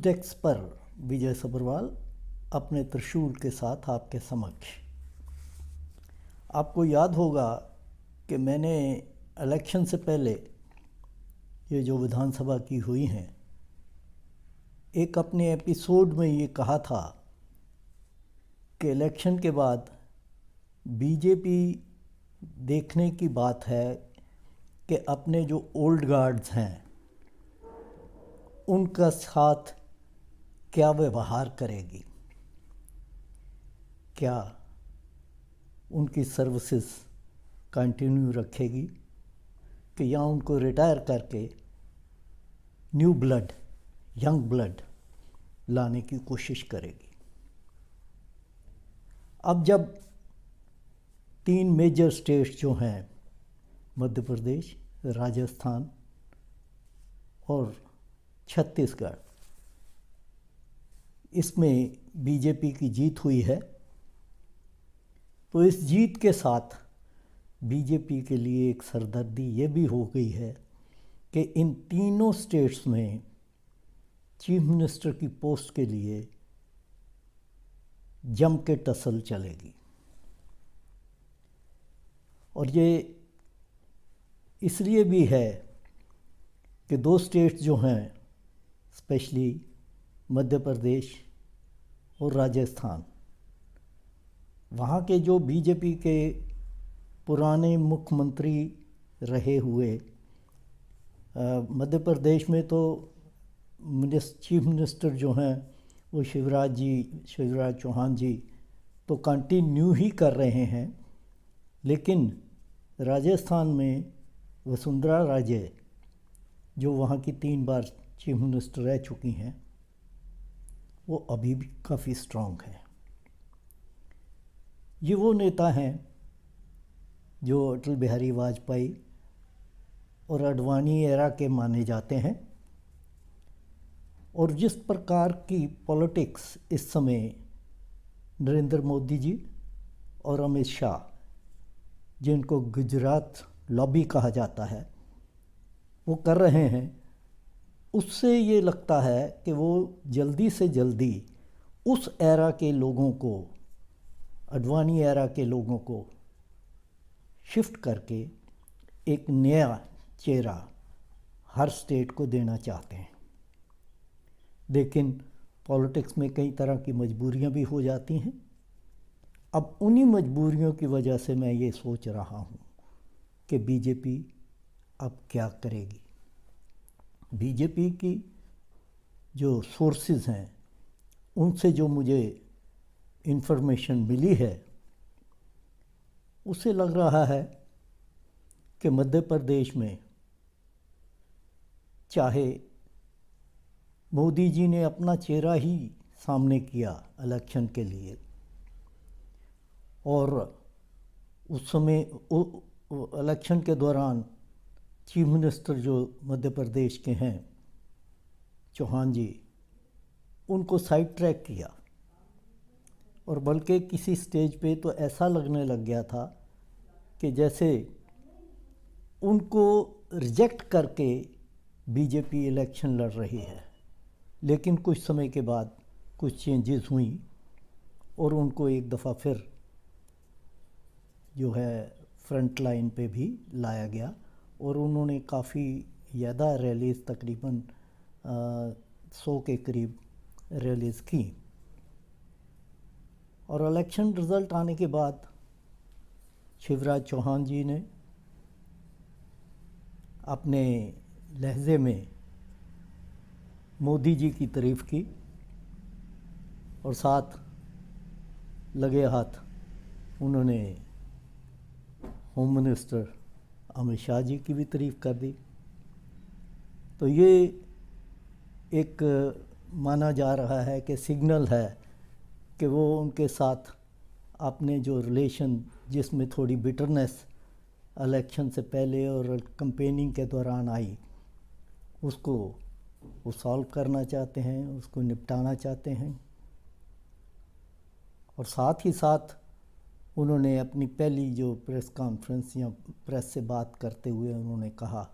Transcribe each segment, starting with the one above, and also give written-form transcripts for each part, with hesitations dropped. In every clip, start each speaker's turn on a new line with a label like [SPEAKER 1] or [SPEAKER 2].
[SPEAKER 1] Desk पर विजय सब्रवाल अपने त्रिशूल के साथ आपके समक्ष। आपको याद होगा कि मैंने इलेक्शन से पहले ये जो विधानसभा की हुई हैं, एक अपने एपिसोड में ये कहा था कि इलेक्शन के बाद बीजेपी देखने की बात है कि अपने जो ओल्ड गार्ड्स हैं उनका साथ क्या व्यवहार करेगी, क्या उनकी सर्विसेज कंटिन्यू रखेगी कि या उनको रिटायर करके न्यू ब्लड, यंग ब्लड लाने की कोशिश करेगी। अब जब 3 मेजर स्टेट्स जो हैं, मध्य प्रदेश, राजस्थान और छत्तीसगढ़, इसमें बीजेपी की जीत हुई है, तो इस जीत के साथ बीजेपी के लिए एक सरदर्दी ये भी हो गई है कि इन तीनों स्टेट्स में चीफ मिनिस्टर की पोस्ट के लिए जम के टसल चलेगी। और ये इसलिए भी है कि 2 स्टेट्स जो हैं, स्पेशली मध्य प्रदेश और राजस्थान, वहाँ के जो बीजेपी के पुराने मुख्यमंत्री रहे हुए, मध्य प्रदेश में तो चीफ मिनिस्टर जो हैं वो शिवराज चौहान जी तो कंटिन्यू ही कर रहे हैं, लेकिन राजस्थान में वसुंधरा राजे जो वहाँ की 3 बार चीफ मिनिस्टर रह चुकी हैं, वो अभी भी काफ़ी स्ट्रॉन्ग है। ये वो नेता हैं जो अटल बिहारी वाजपेयी और अडवाणी एरा के माने जाते हैं, और जिस प्रकार की पॉलिटिक्स इस समय नरेंद्र मोदी जी और अमित शाह, जिनको गुजरात लॉबी कहा जाता है, वो कर रहे हैं, उससे ये लगता है कि वो जल्दी से जल्दी उस एरा के लोगों को, अडवाणी एरा के लोगों को शिफ्ट करके एक नया चेहरा हर स्टेट को देना चाहते हैं। लेकिन पॉलिटिक्स में कई तरह की मजबूरियां भी हो जाती हैं। अब उन्हीं मजबूरियों की वजह से मैं ये सोच रहा हूँ कि बीजेपी अब क्या करेगी। बीजेपी की जो सोर्सेज हैं, उनसे जो मुझे इन्फॉर्मेशन मिली है, उससे लग रहा है कि मध्य प्रदेश में चाहे मोदी जी ने अपना चेहरा ही सामने किया इलेक्शन के लिए, और उस समय इलेक्शन के दौरान चीफ मिनिस्टर जो मध्य प्रदेश के हैं चौहान जी, उनको साइड ट्रैक किया, और बल्कि किसी स्टेज पे तो ऐसा लगने लग गया था कि जैसे उनको रिजेक्ट करके बीजेपी इलेक्शन लड़ रही है। लेकिन कुछ समय के बाद कुछ चेंजेस हुई और उनको एक दफ़ा फिर जो है फ्रंट लाइन पे भी लाया गया, और उन्होंने काफ़ी ज़्यादा रैलीज़, तकरीबन 100 के करीब रैलीज़ की। और इलेक्शन रिज़ल्ट आने के बाद शिवराज चौहान जी ने अपने लहजे में मोदी जी की तारीफ़ की, और साथ लगे हाथ उन्होंने होम मिनिस्टर अमित शाह जी की भी तारीफ़ कर दी। तो ये एक माना जा रहा है कि सिग्नल है कि वो उनके साथ अपने जो रिलेशन, जिसमें थोड़ी बिटरनेस इलेक्शन से पहले और कैंपेनिंग के दौरान आई, उसको वो सॉल्व करना चाहते हैं, उसको निपटाना चाहते हैं। और साथ ही साथ उन्होंने अपनी पहली जो प्रेस कॉन्फ्रेंस या प्रेस से बात करते हुए उन्होंने कहा,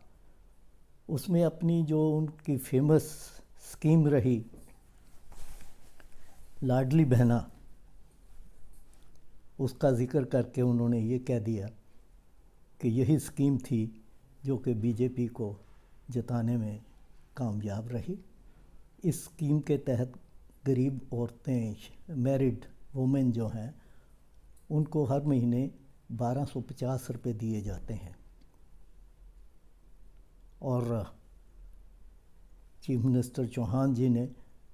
[SPEAKER 1] उसमें अपनी जो उनकी फेमस स्कीम रही लाडली बहना, उसका जिक्र करके उन्होंने ये कह दिया कि यही स्कीम थी जो कि बीजेपी को जिताने में कामयाब रही। इस स्कीम के तहत गरीब औरतें, मैरिड वुमेन जो हैं, उनको हर महीने 1250 रुपये दिए जाते हैं। और चीफ मिनिस्टर चौहान जी ने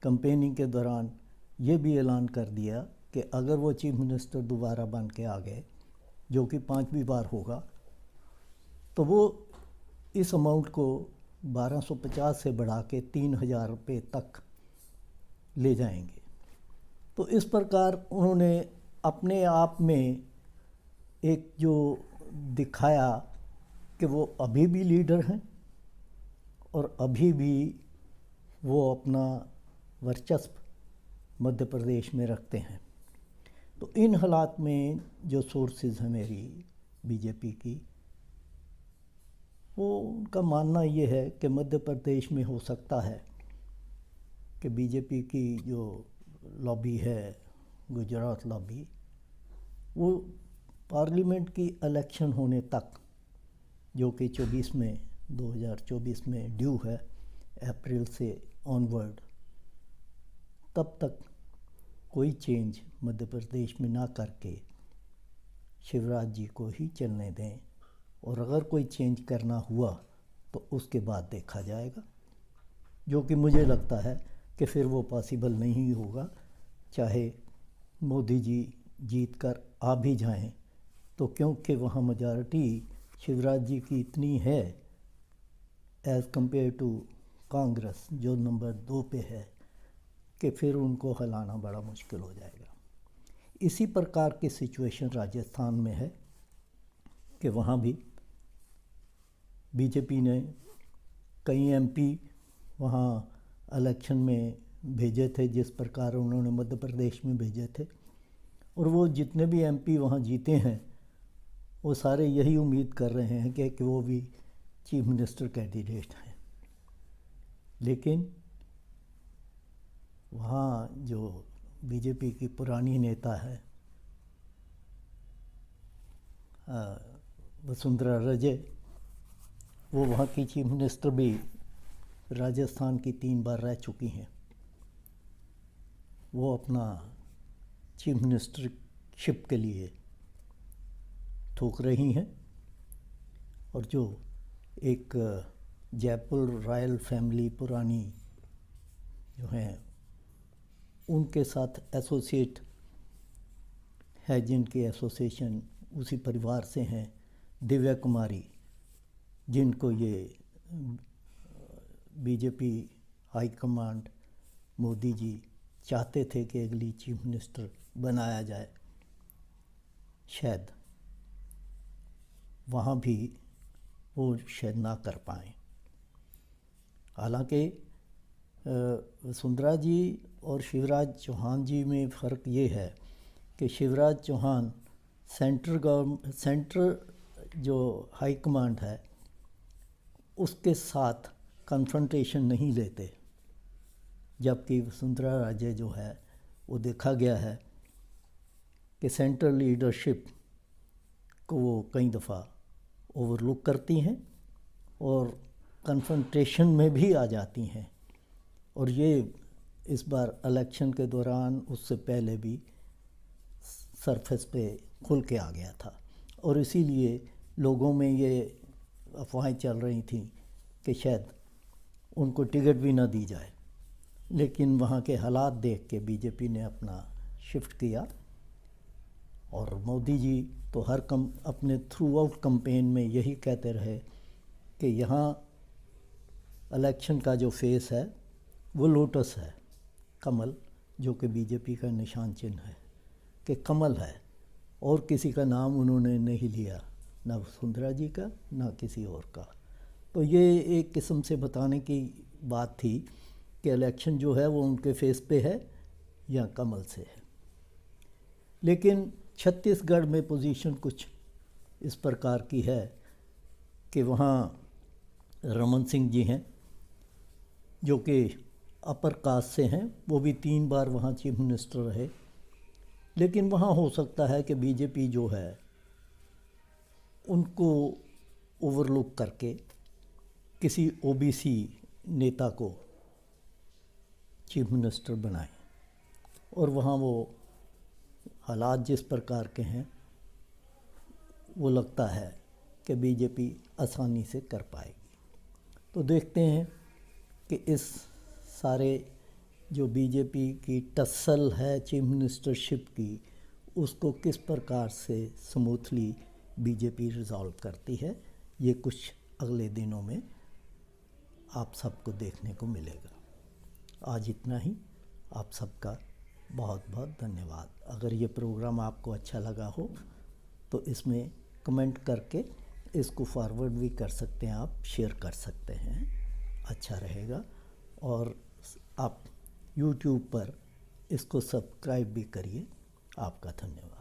[SPEAKER 1] कैंपेनिंग के दौरान ये भी ऐलान कर दिया कि अगर वो चीफ मिनिस्टर दोबारा बन के आ गए, जो कि 5वीं बार होगा, तो वो इस अमाउंट को 1250 से बढ़ा के 3000 रुपये तक ले जाएंगे। तो इस प्रकार उन्होंने अपने आप में एक जो दिखाया कि वो अभी भी लीडर हैं और अभी भी वो अपना वर्चस्व मध्य प्रदेश में रखते हैं। तो इन हालात में जो सोर्सेज हैं मेरी बीजेपी की, वो उनका मानना ये है कि मध्य प्रदेश में हो सकता है कि बीजेपी की जो लॉबी है, गुजरात लॉबी, वो पार्लियामेंट की इलेक्शन होने तक, जो कि 2024 में ड्यू है, अप्रैल से ऑनवर्ड, तब तक कोई चेंज मध्य प्रदेश में ना करके शिवराज जी को ही चलने दें, और अगर कोई चेंज करना हुआ तो उसके बाद देखा जाएगा, जो कि मुझे लगता है कि फिर वो पॉसिबल नहीं होगा। चाहे मोदी जी जीत कर आ भी जाएं, तो क्योंकि वहाँ मेजॉरिटी शिवराज जी की इतनी है एज़ कंपेयर टू कांग्रेस जो नंबर 2 पे है, कि फिर उनको हिलाना बड़ा मुश्किल हो जाएगा। इसी प्रकार की सिचुएशन राजस्थान में है कि वहाँ भी बीजेपी ने कई एमपी वहाँ इलेक्शन में भेजे थे, जिस प्रकार उन्होंने मध्य प्रदेश में भेजे थे, और वो जितने भी एमपी वहाँ जीते हैं वो सारे यही उम्मीद कर रहे हैं कि वो भी चीफ मिनिस्टर कैंडिडेट हैं। लेकिन वहाँ जो बीजेपी की पुरानी नेता है वसुंधरा राजे, वो वहाँ की चीफ मिनिस्टर भी राजस्थान की 3 बार रह चुकी हैं। वो अपना चीफ मिनिस्टरशिप के लिए ठोक रही हैं, और जो एक जयपुर रॉयल फैमिली पुरानी जो हैं, उनके साथ एसोसिएट है, जिनकी एसोसिएशन उसी परिवार से हैं, दिव्या कुमारी, जिनको ये BJP high command Modi ji चाहते थे कि अगली चीफ मिनिस्टर बनाया जाए, शायद वहाँ भी वो शायद ना कर पाएँ। हालांकि वसुंधरा जी और शिवराज चौहान जी में फ़र्क ये है कि शिवराज चौहान सेंट्रल जो हाई कमांड है उसके साथ कन्फ्रंटेशन नहीं लेते, जबकि वसुंधरा राजे जो है वो देखा गया है कि सेंट्रल लीडरशिप को वो कई दफ़ा ओवरलुक करती हैं और कन्फ्रंटेशन में भी आ जाती हैं, और ये इस बार इलेक्शन के दौरान उससे पहले भी सरफेस पे खुल के आ गया था, और इसीलिए लोगों में ये अफवाहें चल रही थी कि शायद उनको टिकट भी ना दी जाए। लेकिन वहाँ के हालात देख के बीजेपी ने अपना शिफ्ट किया, और मोदी जी तो अपने थ्रू आउट कैंपेन में यही कहते रहे कि यहाँ इलेक्शन का जो फेस है वो लोटस है, कमल, जो कि बीजेपी का निशान चिन्ह है, कि कमल है, और किसी का नाम उन्होंने नहीं लिया, ना वसुंधरा जी का ना किसी और का। तो ये एक किस्म से बताने की बात थी कि इलेक्शन जो है वो उनके फेस पे है या कमल से है। लेकिन छत्तीसगढ़ में पोजीशन कुछ इस प्रकार की है कि वहाँ रमन सिंह जी हैं, जो कि अपर कास्ट से हैं, वो भी 3 बार वहाँ चीफ मिनिस्टर रहे। लेकिन वहाँ हो सकता है कि बीजेपी जो है उनको ओवरलुक करके किसी ओबीसी नेता को चीफ मिनिस्टर बनाए, और वहाँ वो हालात जिस प्रकार के हैं वो लगता है कि बीजेपी आसानी से कर पाएगी। तो देखते हैं कि इस सारे जो बीजेपी की टस्सल है चीफ मिनिस्टरशिप की, उसको किस प्रकार से स्मूथली बीजेपी रिजॉल्व करती है। ये कुछ अगले दिनों में आप सबको देखने को मिलेगा। आज इतना ही। आप सबका बहुत बहुत धन्यवाद। अगर ये प्रोग्राम आपको अच्छा लगा हो तो इसमें कमेंट करके इसको फॉरवर्ड भी कर सकते हैं, आप शेयर कर सकते हैं, अच्छा रहेगा। और आप YouTube पर इसको सब्सक्राइब भी करिए। आपका धन्यवाद।